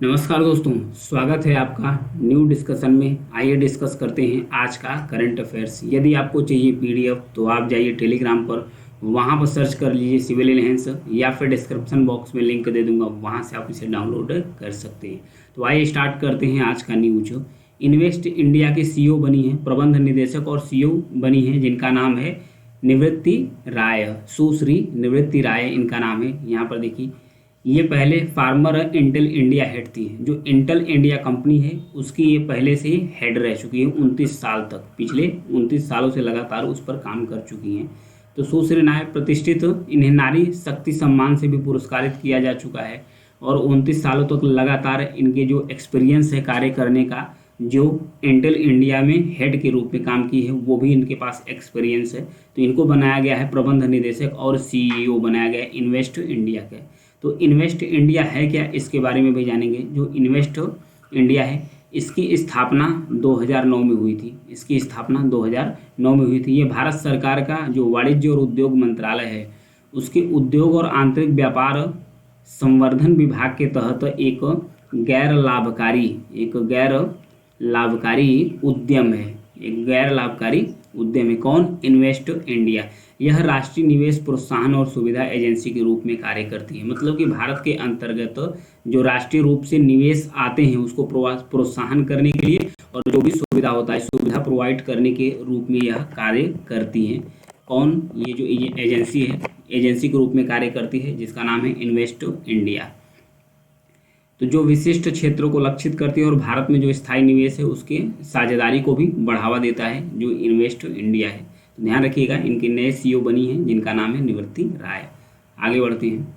नमस्कार दोस्तों, स्वागत है आपका न्यू डिस्कशन में। आइए डिस्कस करते हैं आज का करंट अफेयर्स। यदि आपको चाहिए पीडीएफ तो आप जाइए टेलीग्राम पर, वहां पर सर्च कर लीजिए सिविल एलायंस, या फिर डिस्क्रिप्शन बॉक्स में लिंक दे दूंगा, वहां से आप इसे डाउनलोड कर सकते हैं। तो आइए स्टार्ट करते हैं आज का न्यूज। इन्वेस्ट इंडिया की सीईओ बनी है, प्रबंध निदेशक और सीईओ बनी है, जिनका नाम है निवृत्ति राय। सुश्री निवृत्ति राय इनका नाम है। यहाँ पर देखिए, ये पहले फार्मर इंटेल इंडिया हेड थी। जो इंटेल इंडिया कंपनी है उसकी ये पहले से ही हेड रह चुकी है 29 साल तक। पिछले 29 सालों से लगातार उस पर काम कर चुकी हैं। तो सुश्री नायक प्रतिष्ठित, इन्हें नारी शक्ति सम्मान से भी पुरस्कारित किया जा चुका है। और 29 सालों तक लगातार इनके जो एक्सपीरियंस है कार्य करने का, जो इंटेल इंडिया में हेड के रूप में काम की है, वो भी इनके पास एक्सपीरियंस है। तो इनको बनाया गया है प्रबंध निदेशक और सीईओ बनाया गया है इन्वेस्ट इंडिया के। तो इन्वेस्ट इंडिया है क्या, इसके बारे में भी जानेंगे। जो इन्वेस्ट इंडिया है, इसकी स्थापना 2009 में हुई थी। इसकी स्थापना 2009 में हुई थी। ये भारत सरकार का जो वाणिज्य और उद्योग मंत्रालय है, उसके उद्योग और आंतरिक व्यापार संवर्धन विभाग के तहत एक गैर लाभकारी उद्यम है। एक गैर लाभकारी उद्यम है। कौन? Invest India. यह राष्ट्रीय निवेश प्रोत्साहन और सुविधा एजेंसी के रूप में कार्य करती है। मतलब कि भारत के अंतर्गत जो राष्ट्रीय रूप से निवेश आते हैं उसको प्रोत्साहन करने के लिए, और जो भी सुविधा होता है, सुविधा प्रोवाइड करने के रूप में यह कार्य करती है। कौन? ये जो एजेंसी है, एजेंसी के रूप में कार्य करती है, जिसका नाम है इन्वेस्ट इंडिया। तो जो विशिष्ट क्षेत्रों को लक्षित करती है और भारत में जो स्थायी निवेश है उसके साझेदारी को भी बढ़ावा देता है, जो इन्वेस्ट इंडिया है। तो ध्यान रखिएगा, इनके नए सीईओ बनी हैं, जिनका नाम है निवृत्ति राय। आगे बढ़ते हैं।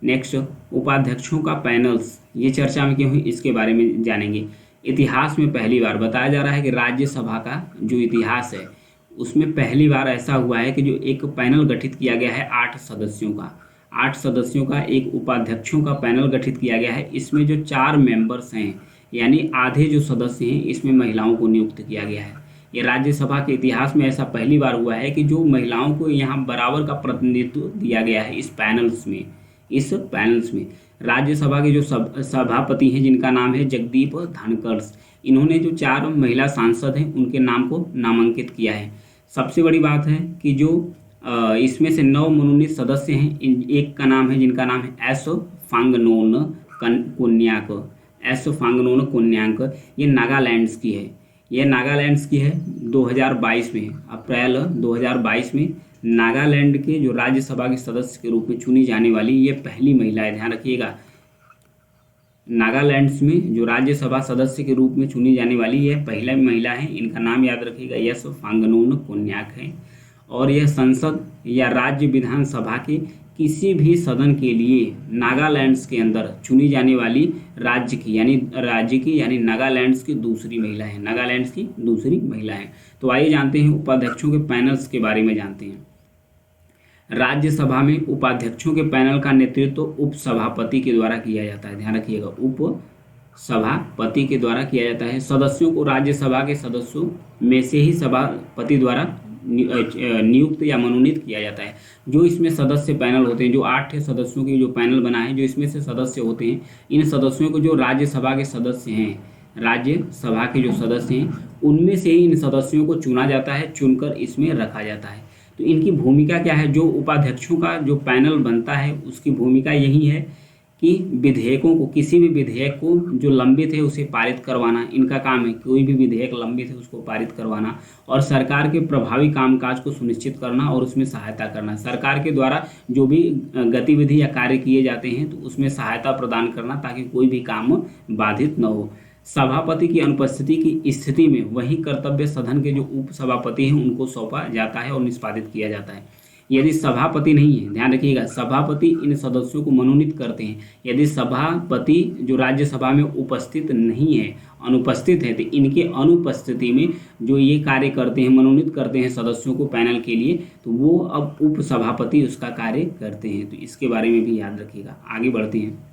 नेक्स्ट, उपाध्यक्षों का पैनल्स, ये चर्चा में क्यों हुई, इसके बारे में जानेंगे। इतिहास में पहली बार बताया जा रहा है कि राज्यसभा का जो इतिहास है उसमें पहली बार ऐसा हुआ है कि जो एक पैनल गठित किया गया है 8 सदस्यों का एक उपाध्यक्षों का पैनल गठित किया गया है। इसमें जो 4 मेंबर्स हैं, यानी आधे जो सदस्य हैं, इसमें महिलाओं को नियुक्त किया गया है। ये राज्यसभा के इतिहास में ऐसा पहली बार हुआ है कि जो महिलाओं को यहाँ बराबर का प्रतिनिधित्व दिया गया है इस पैनल्स में। राज्यसभा के जो सभापति हैं, जिनका नाम है जगदीप धनखड़, इन्होंने जो 4 महिला सांसद हैं उनके नाम को नामांकित किया है। सबसे बड़ी बात है कि जो इसमें से 9 मनोनीत सदस्य हैं। एक का नाम है, जिनका नाम है एस फांगनोन कोन्याक। ये नागालैंड्स की है। 2022 में, अप्रैल 2022 में नागालैंड के जो राज्यसभा के सदस्य के रूप में चुनी जाने वाली ये पहली महिला है। ध्यान रखिएगा, नागालैंड्स में जो राज्यसभा सदस्य के रूप में चुनी जाने वाली यह पहला महिला है। इनका नाम याद रखिएगा, एस फांगनोन कोन्याक है। और यह संसद या राज्य विधानसभा के किसी भी सदन के लिए नागालैंड्स के अंदर चुनी जाने वाली राज्य की यानी नागालैंड्स की दूसरी महिला है। तो आइए जानते हैं उपाध्यक्षों के पैनल्स के बारे में जानते हैं। राज्यसभा में उपाध्यक्षों के पैनल का नेतृत्व उपसभापति के द्वारा किया जाता है। ध्यान रखिएगा, उपसभापति के द्वारा किया जाता है। सदस्यों को राज्यसभा के सदस्यों में से ही सभापति द्वारा नियुक्त या मनोनीत किया जाता है। जो इसमें सदस्य पैनल होते हैं, जो 8 सदस्यों की जो पैनल बना है, जो इसमें से सदस्य होते हैं, इन सदस्यों को जो राज्यसभा के सदस्य हैं, उनमें से ही इन सदस्यों को चुना जाता है, चुनकर इसमें रखा जाता है। तो इनकी भूमिका क्या है? जो उपाध्यक्षों का जो पैनल बनता है उसकी भूमिका यही है कि विधेयकों को, किसी भी विधेयक को जो लंबित है उसे पारित करवाना इनका काम है। कोई भी विधेयक लंबित है उसको पारित करवाना, और सरकार के प्रभावी कामकाज को सुनिश्चित करना और उसमें सहायता करना। सरकार के द्वारा जो भी गतिविधि या कार्य किए जाते हैं तो उसमें सहायता प्रदान करना, ताकि कोई भी काम बाधित न हो। सभापति की अनुपस्थिति की स्थिति में वही कर्तव्य सदन के जो उप सभापति हैं उनको सौंपा जाता है और निष्पादित किया जाता है। यदि सभापति नहीं है, ध्यान रखिएगा, सभापति इन सदस्यों को मनोनीत करते हैं। यदि सभापति जो राज्यसभा में उपस्थित नहीं है, अनुपस्थित है, तो इनके अनुपस्थिति में जो ये कार्य करते हैं, मनोनीत करते हैं सदस्यों को पैनल के लिए, तो वो अब उप सभापति उसका कार्य करते हैं। तो इसके बारे में भी याद रखिएगा। आगे बढ़ते हैं।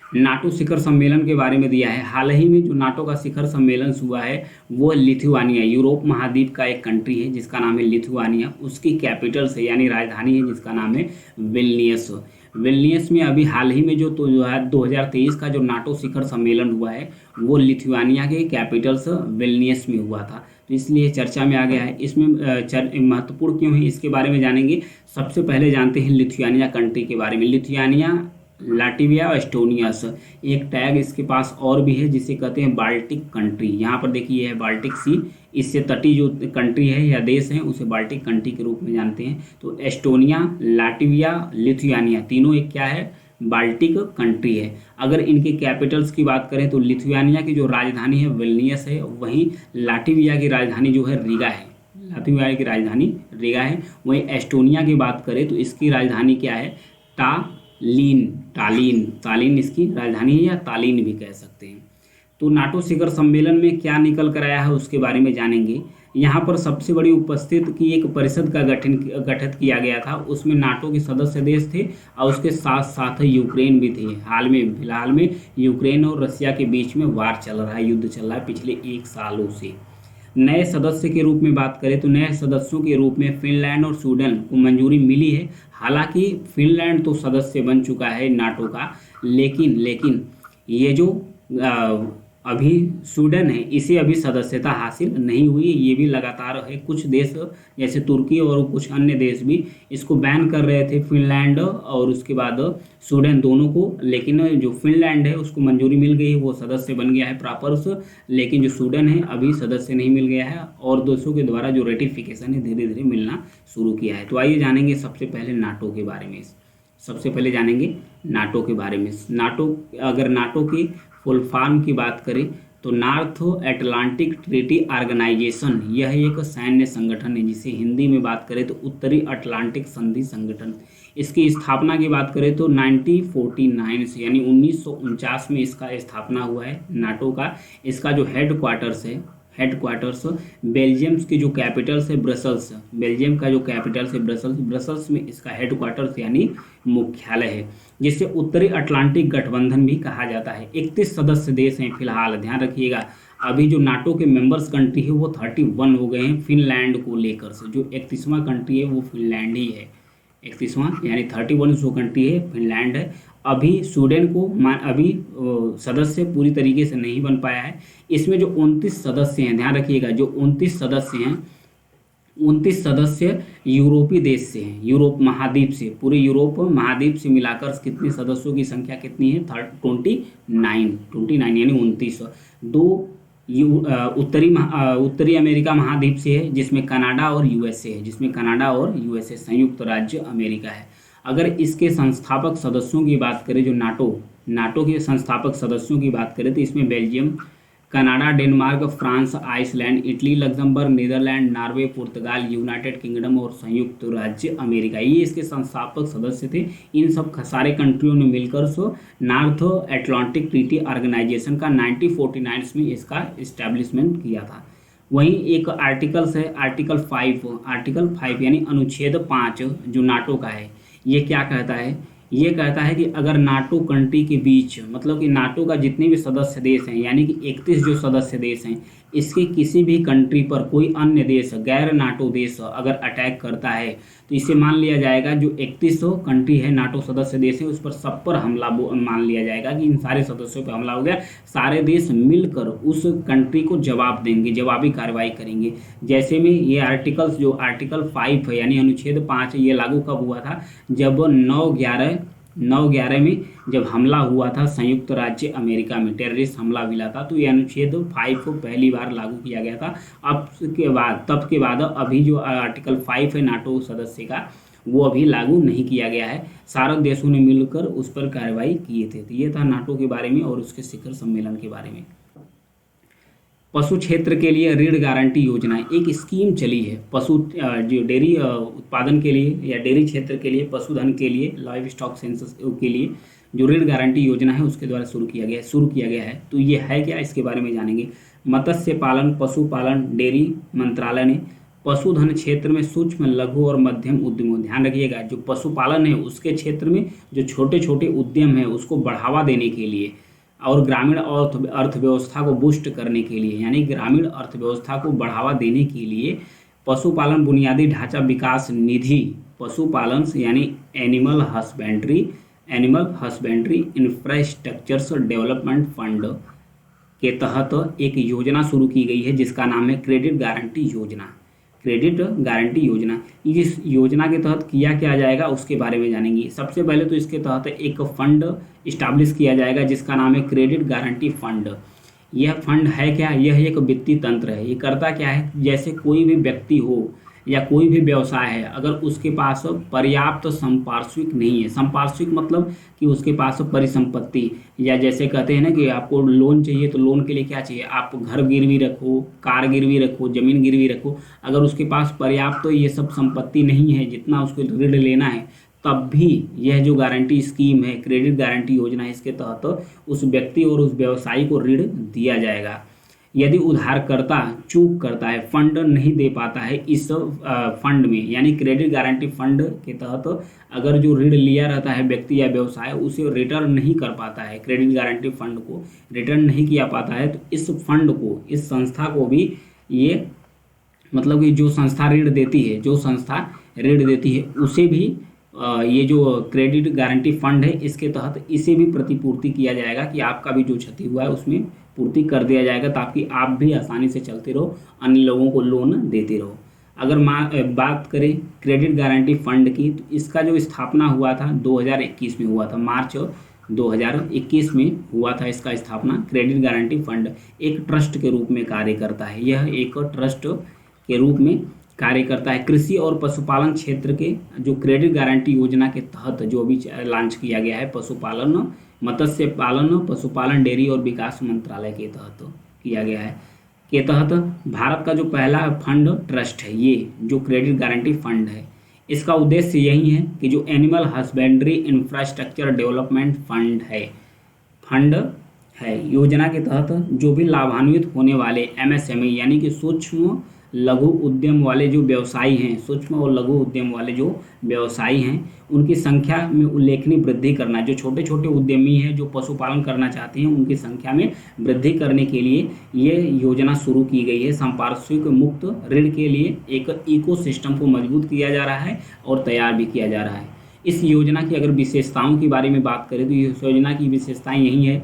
नाटो शिखर सम्मेलन के बारे में दिया है। हाल ही में जो नाटो का शिखर सम्मेलन हुआ है वो लिथुआनिया, यूरोप महाद्वीप का एक कंट्री है जिसका नाम है लिथुआनिया। उसकी कैपिटल से यानी राजधानी है जिसका नाम है विल्नियस। विल्नियस में अभी हाल ही में जो 2023 का जो नाटो शिखर सम्मेलन हुआ है वो लिथुआनिया के कैपिटल्स विल्नियस में हुआ था, तो इसलिए चर्चा में आ गया है। इसमें महत्वपूर्ण क्यों है इसके बारे में जानेंगे। सबसे पहले जानते हैं लिथुआनिया कंट्री के बारे में। लिथुआनिया, लाटविया और एस्टोनियस, एक टैग इसके पास और भी है जिसे कहते हैं बाल्टिक कंट्री। यहाँ पर देखिए यह है बाल्टिक सी, इससे तटीय जो कंट्री है या देश है उसे बाल्टिक कंट्री के रूप में जानते हैं। तो एस्टोनिया, लाटविया, लिथुआनिया तीनों एक क्या है, बाल्टिक कंट्री है। अगर इनके कैपिटल्स की बात करें तो लिथुआनिया की जो राजधानी है विल्नियस है, वहीं लाटविया की राजधानी जो है रीगा है। लाटविया की राजधानी रीगा है। वहीं एस्टोनिया की बात करें तो इसकी राजधानी क्या है, तालिन इसकी राजधानी है, या तालिन भी कह सकते हैं। तो नाटो शिखर सम्मेलन में क्या निकल कर आया है उसके बारे में जानेंगे। यहाँ पर सबसे बड़ी उपस्थित की एक परिषद का गठित किया गया था, उसमें नाटो के सदस्य देश थे और उसके साथ साथ यूक्रेन भी थे। फिलहाल में यूक्रेन और रसिया के बीच में वार चल रहा है, युद्ध चल रहा है पिछले 1 सालों से। नए सदस्य के रूप में बात करें तो नए सदस्यों के रूप में फिनलैंड और स्वीडन को मंजूरी मिली है। हालांकि फिनलैंड तो सदस्य बन चुका है नाटो का, लेकिन ये जो अभी स्वीडन है इसे अभी सदस्यता हासिल नहीं हुई। ये भी लगातार है, कुछ देश जैसे तुर्की और कुछ अन्य देश भी इसको बैन कर रहे थे, फिनलैंड और उसके बाद स्वीडन दोनों को। लेकिन जो फिनलैंड है उसको मंजूरी मिल गई है, वो सदस्य बन गया है प्रॉपर्स। लेकिन जो स्वीडन है अभी सदस्य नहीं मिल गया है और देशों के द्वारा जो रेटिफिकेशन है धीरे धीरे मिलना शुरू किया है। तो आइए जानेंगे सबसे पहले नाटो के बारे में। सबसे पहले जानेंगे नाटो के बारे में। अगर नाटो की फुल फॉर्म की बात करें तो नॉर्थ अटलांटिक ट्रीटी ऑर्गेनाइजेशन, यह एक सैन्य संगठन है, जिसे हिंदी में बात करें तो उत्तरी अटलांटिक संधि संगठन। इसकी स्थापना की बात करें तो 1949 से यानी 1949 में इसका स्थापना हुआ है नाटो का। इसका जो हेडक्वार्टर्स बेल्जियम की जो कैपिटल्स है ब्रसल्स, बेल्जियम का जो कैपिटल्स है ब्रसल्स में इसका हेडक्वार्टर्स यानी मुख्यालय है, जिसे उत्तरी अटलांटिक गठबंधन भी कहा जाता है। 31 सदस्य देश हैं फिलहाल, ध्यान रखिएगा। अभी जो नाटो के मेंबर्स कंट्री है वो 31 हो गए हैं फिनलैंड को लेकर से। जो 31वां कंट्री है वो फिनलैंड ही है, 31वां यानी 31 जो कंट्री है फिनलैंड है। अभी स्वीडन को अभी सदस्य पूरी तरीके से नहीं बन पाया है। इसमें जो 29 सदस्य हैं, ध्यान रखिएगा, जो 29 सदस्य हैं 29 सदस्य यूरोपीय देश से हैं, यूरोप महाद्वीप से। पूरे यूरोप महाद्वीप से मिलाकर कितने सदस्यों की संख्या कितनी है, 29 यानी 29। दो उत्तरी अमेरिका महाद्वीप से है, जिसमें कनाडा और यूएसए है, संयुक्त राज्य अमेरिका है। अगर इसके संस्थापक सदस्यों की बात करें, जो नाटो के संस्थापक सदस्यों की बात करें तो इसमें Belgium, Canada, Denmark, France, Iceland, Italy, Luxembourg, Netherlands, Norway, पुर्तगाल, यूनाइटेड किंगडम और संयुक्त राज्य अमेरिका, ये इसके संस्थापक सदस्य थे। इन सब सारे कंट्रियों ने मिलकर नॉर्थ अटलांटिक ट्रीटी ऑर्गेनाइजेशन का 1949 में इसका इस्टेब्लिशमेंट किया था। वहीं एक आर्टिकल्स है, आर्टिकल 5 यानी अनुच्छेद 5 जो नाटो का है, ये क्या कहता है, ये कहता है कि अगर नाटो कंट्री के बीच, मतलब कि नाटो का जितने भी सदस्य देश हैं यानी कि 31 जो सदस्य देश हैं, इसके किसी भी कंट्री पर कोई अन्य देश, गैर नाटो देश अगर अटैक करता है तो इसे मान लिया जाएगा जो 31 कंट्री है नाटो सदस्य देश है उस पर सब पर हमला मान लिया जाएगा कि इन सारे सदस्यों पर हमला हो गया। सारे देश मिलकर उस कंट्री को जवाब देंगे, जवाबी कार्रवाई करेंगे। जैसे में ये आर्टिकल्स, जो आर्टिकल 5 है यानी अनुच्छेद 5, ये लागू कब हुआ था, जब 9/11 में जब हमला हुआ था संयुक्त राज्य अमेरिका में, टेररिस्ट हमला मिला था, तो ये अनुच्छेद 5 को पहली बार लागू किया गया था। तब के बाद अभी जो आर्टिकल 5 है नाटो सदस्य का, वो अभी लागू नहीं किया गया है। सारे देशों ने मिलकर उस पर कार्रवाई किए थे। तो ये था नाटो के बारे में और उसके शिखर सम्मेलन के बारे में। पशु क्षेत्र के लिए ऋण गारंटी योजना, एक स्कीम चली है पशु जो डेयरी उत्पादन के लिए या डेयरी क्षेत्र के लिए, पशुधन के लिए, लाइव स्टॉक सेंसस के लिए जो ऋण गारंटी योजना है उसके द्वारा शुरू किया गया है। तो ये है क्या, इसके बारे में जानेंगे। मत्स्य पालन, पशुपालन, डेयरी मंत्रालय ने पशुधन क्षेत्र में सूक्ष्म, लघु और मध्यम उद्यमों, ध्यान रखिएगा, जो पशुपालन है उसके क्षेत्र में जो छोटे छोटे उद्यम है उसको बढ़ावा देने के लिए और ग्रामीण अर्थव्यवस्था को बूस्ट करने के लिए, यानी ग्रामीण अर्थव्यवस्था को बढ़ावा देने के लिए पशुपालन बुनियादी ढांचा विकास निधि, पशुपालन यानी animal husbandry animal husbandry infrastructures development fund के तहत एक योजना शुरू की गई है जिसका नाम है क्रेडिट गारंटी योजना। क्रेडिट गारंटी योजना, इस योजना के तहत किया क्या जाएगा उसके बारे में जानेंगे। सबसे पहले तो इसके तहत एक फंड इस्टाब्लिश किया जाएगा जिसका नाम है क्रेडिट गारंटी फंड। यह फंड है क्या, यह एक वित्तीय तंत्र है। ये करता क्या है, जैसे कोई भी व्यक्ति हो या कोई भी व्यवसाय है, अगर उसके पास पर्याप्त संपार्श्विक नहीं है, संपार्श्विक मतलब कि उसके पास परिसंपत्ति, या जैसे कहते हैं ना कि आपको लोन चाहिए तो लोन के लिए क्या चाहिए, आप घर गिरवी रखो, कार गिरवी रखो, जमीन गिरवी रखो, अगर उसके पास पर्याप्त तो ये सब संपत्ति नहीं है जितना उसको ऋण लेना है, तब भी यह जो गारंटी स्कीम है, क्रेडिट गारंटी योजना है, इसके तहत उस व्यक्ति और उस व्यवसायी को ऋण दिया जाएगा। यदि उधारकर्ता चूक करता है, फंड नहीं दे पाता है इस फंड में, यानी क्रेडिट गारंटी फंड के तहत अगर जो ऋण लिया रहता है व्यक्ति या व्यवसाय उसे रिटर्न नहीं कर पाता है, क्रेडिट गारंटी फंड को रिटर्न नहीं किया पाता है, तो इस फंड को, इस संस्था को भी ये मतलब कि जो संस्था ऋण देती है, जो संस्था ऋण देती है उसे भी ये जो क्रेडिट गारंटी फंड है इसके तहत इसे भी प्रतिपूर्ति किया जाएगा कि आपका भी जो क्षति हुआ है उसमें पूर्ति कर दिया जाएगा, ताकि आप भी आसानी से चलते रहो, अन्य लोगों को लोन देते रहो। अगर बात करें क्रेडिट गारंटी फंड की, तो इसका जो स्थापना हुआ था 2021 में हुआ था, मार्च 2021 में हुआ था इसका स्थापना। क्रेडिट गारंटी फंड एक ट्रस्ट के रूप में कार्य करता है, यह एक ट्रस्ट के रूप में कार्य करता है। कृषि और पशुपालन क्षेत्र के जो क्रेडिट गारंटी योजना के तहत जो अभी लॉन्च किया गया है, पशुपालन, मत्स्य पालन, पशुपालन, डेयरी और विकास मंत्रालय के तहत किया गया है, के तहत भारत का जो पहला फंड ट्रस्ट है, ये जो क्रेडिट गारंटी फंड है, इसका उद्देश्य यही है कि जो animal husbandry infrastructure development fund है, योजना के तहत जो भी लाभान्वित होने वाले एमएसएमई यानी कि सूक्ष्म लघु उद्यम वाले जो व्यवसायी हैं, सूक्ष्म और लघु उद्यम वाले जो व्यवसायी हैं, उनकी संख्या में उल्लेखनीय वृद्धि करना। जो छोटे छोटे उद्यमी हैं जो पशुपालन करना चाहते हैं उनकी संख्या में वृद्धि करने के लिए ये योजना शुरू की गई है। संपार्श्विक मुक्त ऋण के लिए एक इकोसिस्टम को मजबूत किया जा रहा है और तैयार भी किया जा रहा है। इस योजना की अगर विशेषताओं के बारे में बात करें तो इस योजना की विशेषताएँ यही है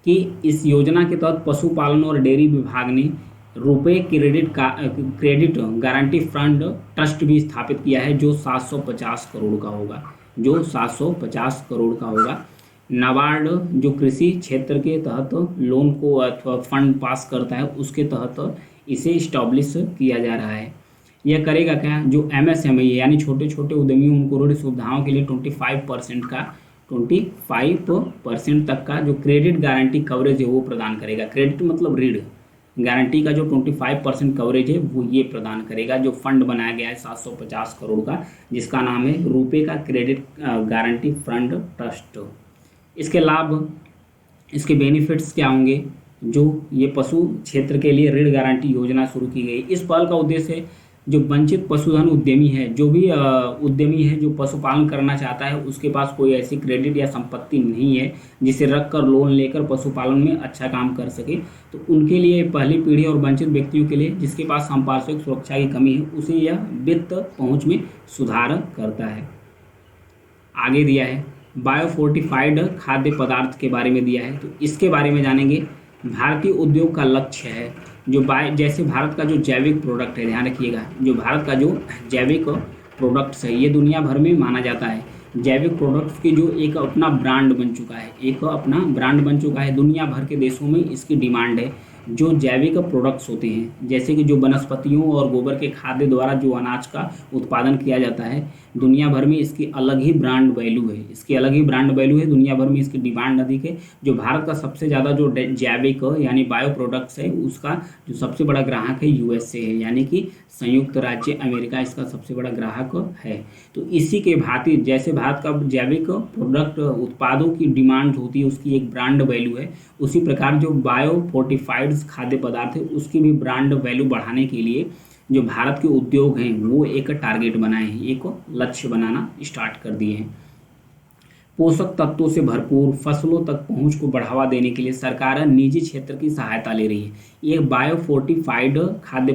कि इस योजना के तहत पशुपालन और डेयरी विभाग ने रुपए क्रेडिट गारंटी फंड ट्रस्ट भी स्थापित किया है जो 750 करोड़ का होगा, जो 750 करोड़ का होगा। नाबार्ड जो कृषि क्षेत्र के तहत लोन को अथवा फंड पास करता है उसके तहत इसे इस्टैब्लिश किया जा रहा है। यह करेगा क्या, जो एमएसएमई यानी छोटे छोटे उद्यमी उनको ऋण सुविधाओं के लिए 25% तक का जो क्रेडिट गारंटी कवरेज है वो प्रदान करेगा। क्रेडिट मतलब ऋण गारंटी का जो 25% कवरेज है वो ये प्रदान करेगा। जो फंड बनाया गया है 750 करोड़ का, जिसका नाम है रुपए का क्रेडिट गारंटी फंड ट्रस्ट। इसके लाभ, इसके बेनिफिट्स क्या होंगे, जो ये पशु क्षेत्र के लिए ऋण गारंटी योजना शुरू की गई। इस पहल का उद्देश्य है जो वंचित पशुधन उद्यमी है, जो भी उद्यमी है जो पशुपालन करना चाहता है, उसके पास कोई ऐसी क्रेडिट या संपत्ति नहीं है जिसे रख कर लोन लेकर पशुपालन में अच्छा काम कर सके, तो उनके लिए पहली पीढ़ी और वंचित व्यक्तियों के लिए जिसके पास संपार्श्विक सुरक्षा की कमी है उसे यह वित्त पहुँच में सुधार करता है। आगे दिया है बायोफोर्टिफाइड खाद्य पदार्थ के बारे में दिया है, तो इसके बारे में जानेंगे। भारतीय उद्योग का लक्ष्य है जो जैसे भारत का जो जैविक प्रोडक्ट है, ध्यान रखिएगा, जो भारत का जो जैविक प्रोडक्ट्स है ये दुनिया भर में माना जाता है। जैविक प्रोडक्ट्स की जो एक अपना ब्रांड बन चुका है, एक अपना ब्रांड बन चुका है, दुनिया भर के देशों में इसकी डिमांड है। जो जैविक प्रोडक्ट्स होते हैं जैसे कि जो वनस्पतियों और गोबर के खाद्य द्वारा जो अनाज का उत्पादन किया जाता है, दुनिया भर में इसकी अलग ही ब्रांड वैल्यू है, इसकी अलग ही ब्रांड वैल्यू है, दुनिया भर में इसकी डिमांड अधिक है। जो भारत का सबसे ज़्यादा जो जैविक यानी बायो प्रोडक्ट्स है उसका जो सबसे बड़ा ग्राहक है यूएसए है, यानी कि संयुक्त राज्य अमेरिका इसका सबसे बड़ा ग्राहक है। तो इसी के भांति जैसे भारत का जैविक प्रोडक्ट उत्पादों की डिमांड होती है उसकी एक ब्रांड वैल्यू है, उसी प्रकार जो बायो फोर्टिफाइड खाद्य पदार्थ है उसकी भी ब्रांड वैल्यू बढ़ाने के लिए जो भारत के उद्योग हैं वो एक टारगेट बनाए हैं, एक लक्ष्य बनाना स्टार्ट कर दिए हैं। पोषक तत्वों से भरपूर फसलों तक पहुंच को बढ़ावा देने के लिए सरकार निजी क्षेत्र की सहायता ले रही है। ये बायोफोर्टिफाइड खाद्य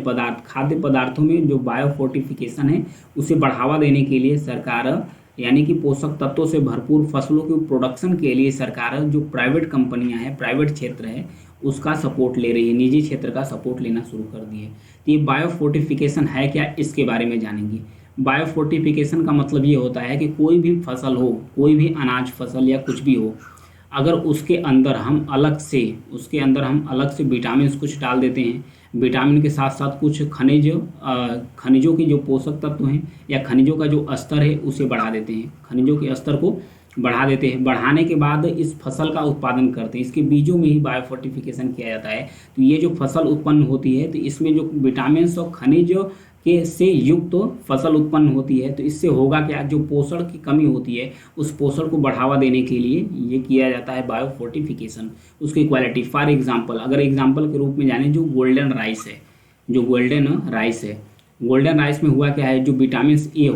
पदार्थों में जो बायोफोर्टिफिकेशन है उसे बढ़ावा देने के लिए सरकार यानी कि पोषक तत्वों से भरपूर फसलों के प्रोडक्शन के लिए सरकार जो प्राइवेट कंपनियां हैं, प्राइवेट क्षेत्र है, उसका सपोर्ट ले रही है, निजी क्षेत्र का सपोर्ट लेना शुरू कर दिए। तो ये बायो फोर्टिफिकेशन है क्या, इसके बारे में जानेंगे। बायो फोर्टिफिकेशन का मतलब ये होता है कि कोई भी फसल हो, कोई भी अनाज फसल या कुछ भी हो, अगर उसके अंदर हम अलग से विटामिन कुछ डाल देते हैं, विटामिन के साथ साथ कुछ खनिजों के जो पोषक तत्व हैं या खनिजों का जो स्तर है उसे बढ़ा देते हैं, खनिजों के स्तर को बढ़ा देते हैं, बढ़ाने के बाद इस फसल का उत्पादन करते हैं। इसके बीजों में ही बायोफोर्टिफिकेशन किया जाता है। तो ये जो फसल उत्पन्न होती है, तो इसमें जो विटामिन और खनिज के से युक्त तो फसल उत्पन्न होती है, तो इससे होगा क्या, जो पोषण की कमी होती है उस पोषण को बढ़ावा देने के लिए ये किया जाता है बायोफोर्टिफिकेशन। उसकी क्वालिटी, फॉर एग्जांपल, अगर एग्जांपल के रूप में जाने, जो गोल्डन राइस है, गोल्डन राइस में हुआ क्या है, जो विटामिन ए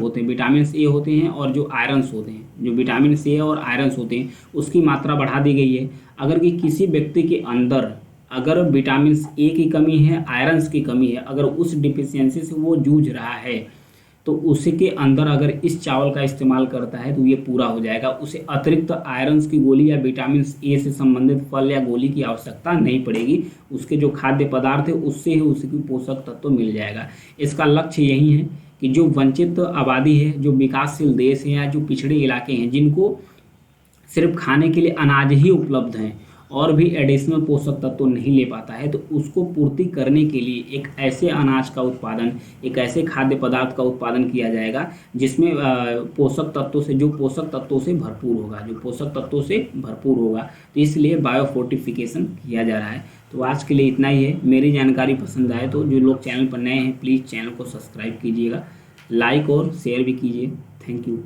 होते हैं और जो आयरन्स होते हैं, जो विटामिन ए और आयरन्स होते हैं उसकी मात्रा बढ़ा दी गई है। अगर कि किसी व्यक्ति के अंदर अगर विटामिन ए की कमी है, आयरन्स की कमी है, अगर उस डिफिशियंसी से वो जूझ रहा है, तो उसके अंदर अगर इस चावल का इस्तेमाल करता है तो ये पूरा हो जाएगा। उसे अतिरिक्त आयरन्स की गोली या विटामिन ए से संबंधित फल या गोली की आवश्यकता नहीं पड़ेगी। उसके जो खाद्य पदार्थ है उससे ही उसकी पोषक तत्व मिल जाएगा। इसका लक्ष्य यही है कि जो वंचित आबादी है, जो विकासशील देश हैं या जो पिछड़े इलाके हैं, जिनको सिर्फ खाने के लिए अनाज ही उपलब्ध हैं और भी एडिशनल पोषक तत्व नहीं ले पाता है, तो उसको पूर्ति करने के लिए एक ऐसे अनाज का उत्पादन, एक ऐसे खाद्य पदार्थ का उत्पादन किया जाएगा जिसमें पोषक तत्वों से भरपूर होगा। तो इसलिए बायोफोर्टिफिकेशन किया जा रहा है। तो आज के लिए इतना ही है। मेरी जानकारी पसंद आए तो जो लोग चैनल पर नए हैं प्लीज़ चैनल को सब्सक्राइब कीजिएगा, लाइक और शेयर भी कीजिए। Thank you.